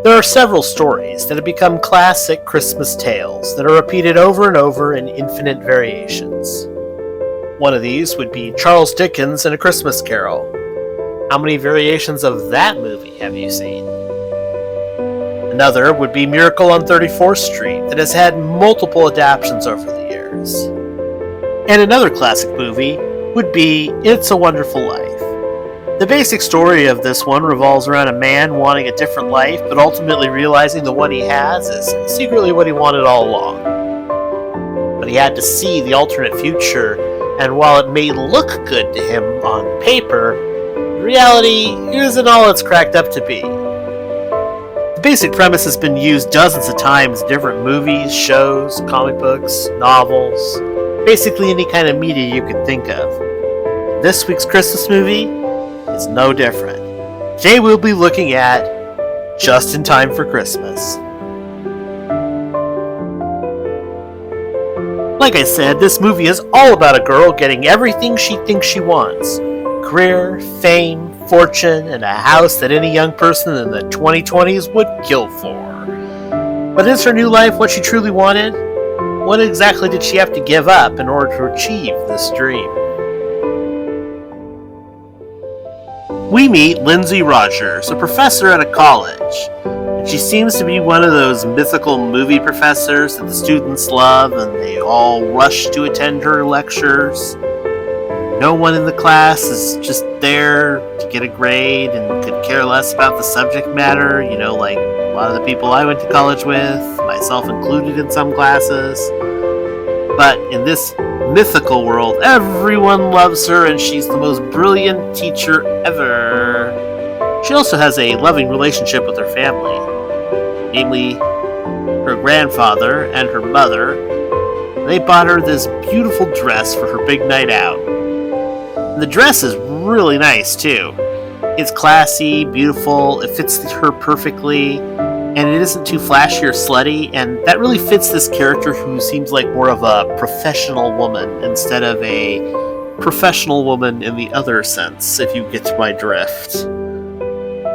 There are several stories that have become classic Christmas tales that are repeated over and over in infinite variations. One of these would be Charles Dickens in A Christmas Carol. How many variations of that movie have you seen? Another would be Miracle on 34th Street that has had multiple adaptations over the years. And another classic movie would be It's a Wonderful Life. The basic story of this one revolves around a man wanting a different life, but ultimately realizing the one he has is secretly what he wanted all along. But he had to see the alternate future, and while it may look good to him on paper, reality isn't all it's cracked up to be. The basic premise has been used dozens of times in different movies, shows, comic books, novels, basically any kind of media you could think of. This week's Christmas movie is no different. Today we'll be looking at Just in Time for Christmas. Like I said, this movie is all about a girl getting everything she thinks she wants. Career, fame, fortune, and a house that any young person in the 2020s would kill for. But is her new life what she truly wanted? What exactly did she have to give up in order to achieve this dream? We meet Lindsay Rogers, a professor at a college. She seems to be one of those mythical movie professors that the students love and they all rush to attend her lectures. No one in the class is just there to get a grade and could care less about the subject matter, like a lot of the people I went to college with, myself included in some classes. But in this mythical world, everyone loves her and she's the most brilliant teacher ever. She also has a loving relationship with her family, namely her grandfather and her mother. They bought her this beautiful dress for her big night out. And the dress is really nice too. It's classy, beautiful, it fits her perfectly, and it isn't too flashy or slutty, and that really fits this character who seems like more of a professional woman instead of a professional woman in the other sense, if you get my drift.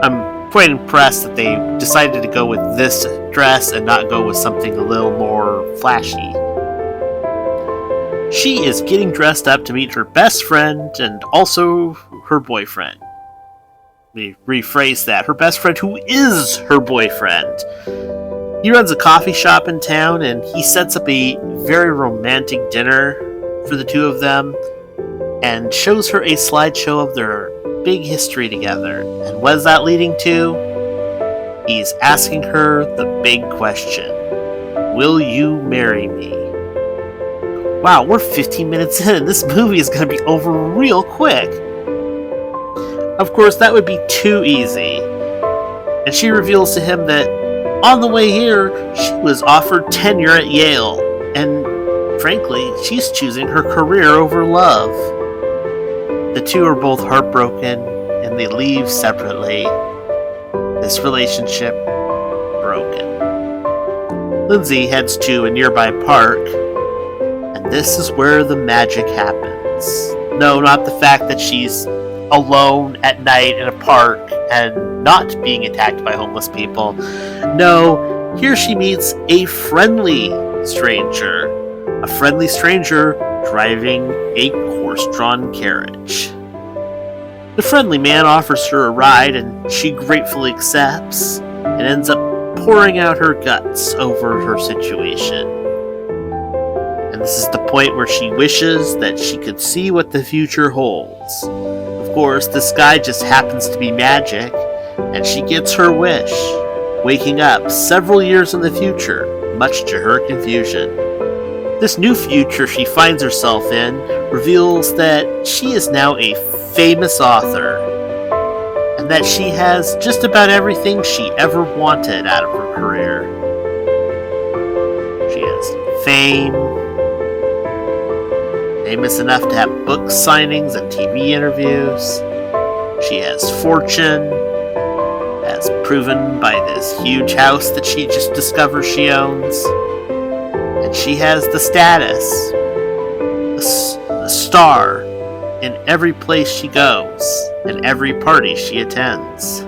I'm quite impressed that they decided to go with this dress and not go with something a little more flashy. She is getting dressed up to meet her best friend and also her boyfriend. Let me rephrase that. Her best friend who is her boyfriend. He runs a coffee shop in town and he sets up a very romantic dinner for the two of them and shows her a slideshow of their big history together. And what is that leading to? He's asking her the big question. Will you marry me? Wow, we're 15 minutes in and this movie is going to be over real quick. Of course, that would be too easy. And she reveals to him that on the way here, she was offered tenure at Yale. And frankly, she's choosing her career over love. The two are both heartbroken and they leave separately. This relationship broken. Lindsay heads to a nearby park. And this is where the magic happens. No, not the fact that she's alone at night in a park and not being attacked by homeless people. No, here she meets a friendly stranger. A friendly stranger driving a horse-drawn carriage. The friendly man offers her a ride and she gratefully accepts and ends up pouring out her guts over her situation. And this is the point where she wishes that she could see what the future holds. Of course, this guy just happens to be magic, and she gets her wish, waking up several years in the future, much to her confusion. This new future she finds herself in reveals that she is now a famous author, and that she has just about everything she ever wanted out of her career. She has fame, famous enough to have book signings and TV interviews. She has fortune, as proven by this huge house that she just discovers she owns. And she has the status, a star in every place she goes, and every party she attends.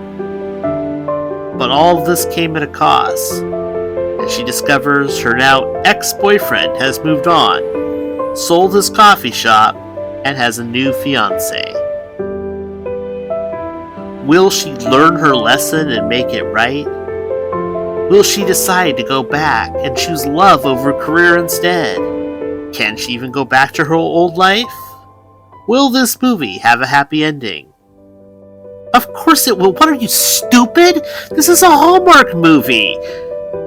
But all of this came at a cost, and she discovers her now ex-boyfriend has moved on, sold his coffee shop, and has a new fiancé. Will she learn her lesson and make it right? Will she decide to go back and choose love over career instead? Can she even go back to her old life? Will this movie have a happy ending? Of course it will. What are you, stupid? This is a Hallmark movie.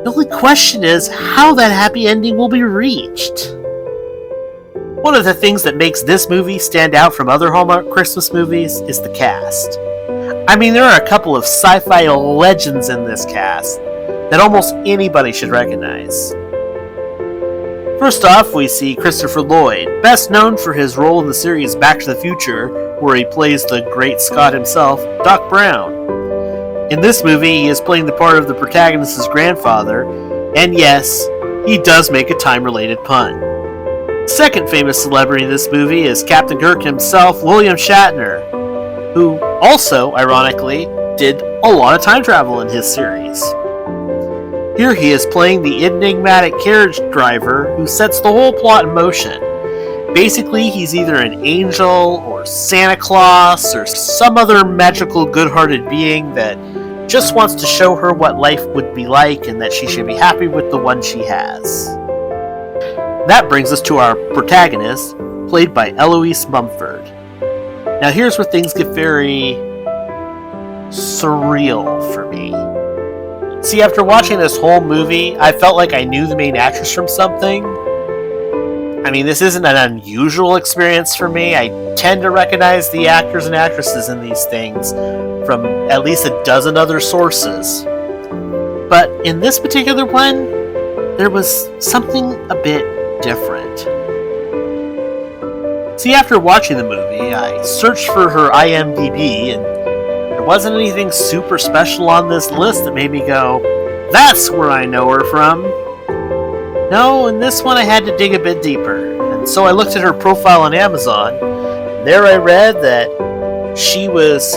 The only question is how that happy ending will be reached. One of the things that makes this movie stand out from other Hallmark Christmas movies is the cast. I mean, there are a couple of sci-fi legends in this cast that almost anybody should recognize. First off, we see Christopher Lloyd, best known for his role in the series Back to the Future, where he plays the great Scott himself, Doc Brown. In this movie, he is playing the part of the protagonist's grandfather, and yes, he does make a time-related pun. The second famous celebrity in this movie is Captain Kirk himself, William Shatner, who also, ironically, did a lot of time travel in his series. Here he is playing the enigmatic carriage driver who sets the whole plot in motion. Basically, he's either an angel, or Santa Claus, or some other magical good-hearted being that just wants to show her what life would be like and that she should be happy with the one she has. That brings us to our protagonist, played by Eloise Mumford. Now here's where things get very surreal for me. See, after watching this whole movie, I felt like I knew the main actress from something. I mean, this isn't an unusual experience for me. I tend to recognize the actors and actresses in these things from at least a dozen other sources. But in this particular one, there was something a bit different. See, after watching the movie, I searched for her IMDb, and there wasn't anything super special on this list that made me go, that's where I know her from. No, in this one I had to dig a bit deeper, and so I looked at her profile on Amazon, and there I read that she was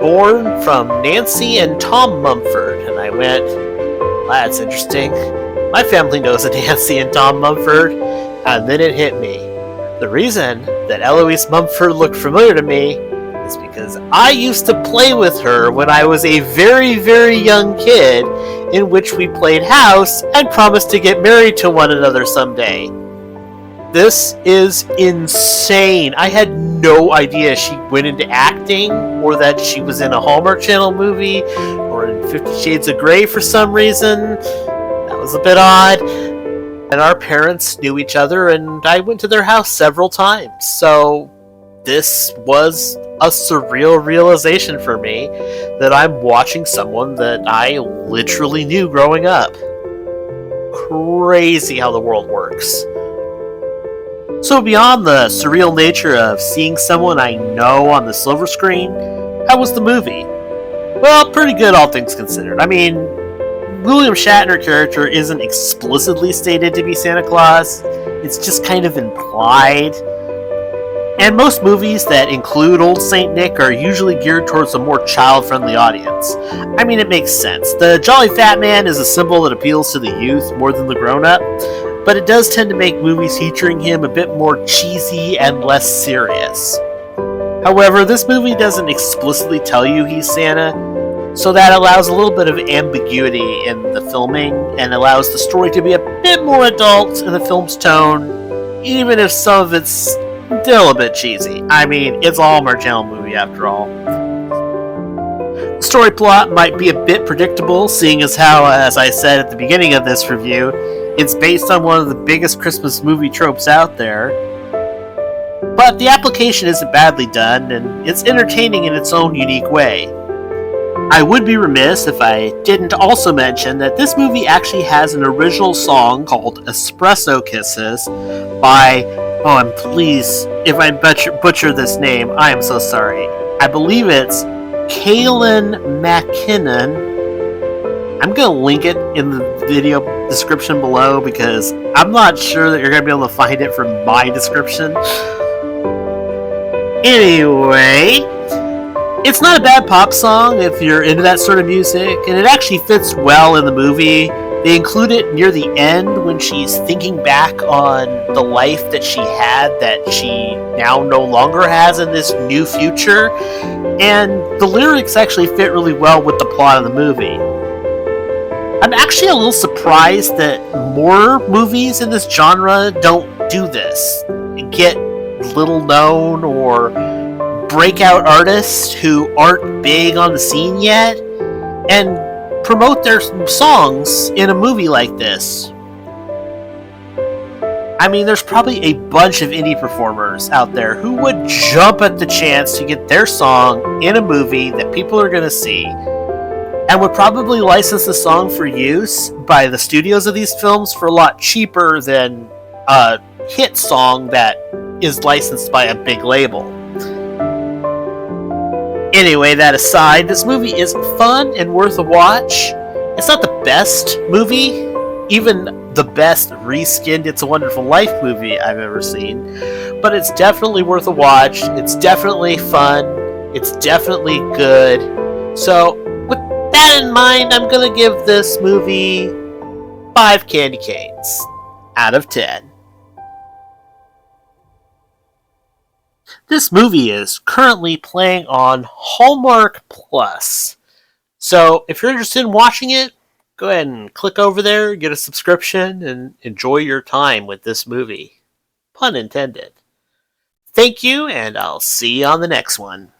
born from Nancy and Tom Mumford, and I went, well, that's interesting. My family knows a Nancy and Tom Mumford, and then it hit me. The reason that Eloise Mumford looked familiar to me is because I used to play with her when I was a very, very young kid, in which we played house and promised to get married to one another someday. This is insane. I had no idea she went into acting, or that she was in a Hallmark Channel movie, or in 50 Shades of Grey for some reason. That was a bit odd. And our parents knew each other, and I went to their house several times. So this was a surreal realization for me that I'm watching someone that I literally knew growing up. Crazy how the world works. So beyond the surreal nature of seeing someone I know on the silver screen, how was the movie? Well, pretty good, all things considered. I mean, William Shatner character isn't explicitly stated to be Santa Claus, it's just kind of implied. And most movies that include Old Saint Nick are usually geared towards a more child-friendly audience. I mean, it makes sense. The Jolly Fat Man is a symbol that appeals to the youth more than the grown-up, but it does tend to make movies featuring him a bit more cheesy and less serious. However, this movie doesn't explicitly tell you he's Santa, so that allows a little bit of ambiguity in the filming and allows the story to be a bit more adult in the film's tone, even if some of it's still a bit cheesy. I mean, it's a Hallmark Channel movie after all. The story plot might be a bit predictable, seeing as how, as I said at the beginning of this review, it's based on one of the biggest Christmas movie tropes out there. But the application isn't badly done, and it's entertaining in its own unique way. I would be remiss if I didn't also mention that this movie actually has an original song called Espresso Kisses by, oh, and please, if I butcher this name, I am so sorry. I believe it's Kaylin McKinnon. I'm going to link it in the video description below because I'm not sure that you're going to be able to find it from my description. Anyway, It's not a bad pop song if you're into that sort of music, and it actually fits well in the movie. They include it near the end when she's thinking back on the life that she had that she now no longer has in this new future, and the lyrics actually fit really well with the plot of the movie. I'm actually a little surprised that more movies in this genre don't do this. Get little known or breakout artists who aren't big on the scene yet and promote their songs in a movie like this. I mean, there's probably a bunch of indie performers out there who would jump at the chance to get their song in a movie that people are going to see and would probably license the song for use by the studios of these films for a lot cheaper than a hit song that is licensed by a big label. Anyway, that aside, this movie is fun and worth a watch. It's not the best movie, even the best reskinned It's a Wonderful Life movie I've ever seen, but it's definitely worth a watch. It's definitely fun. It's definitely good. So, with that in mind, I'm going to give this movie 5 candy canes out of 10. This movie is currently playing on Hallmark Plus. So if you're interested in watching it, go ahead and click over there, get a subscription, and enjoy your time with this movie. Pun intended. Thank you, and I'll see you on the next one.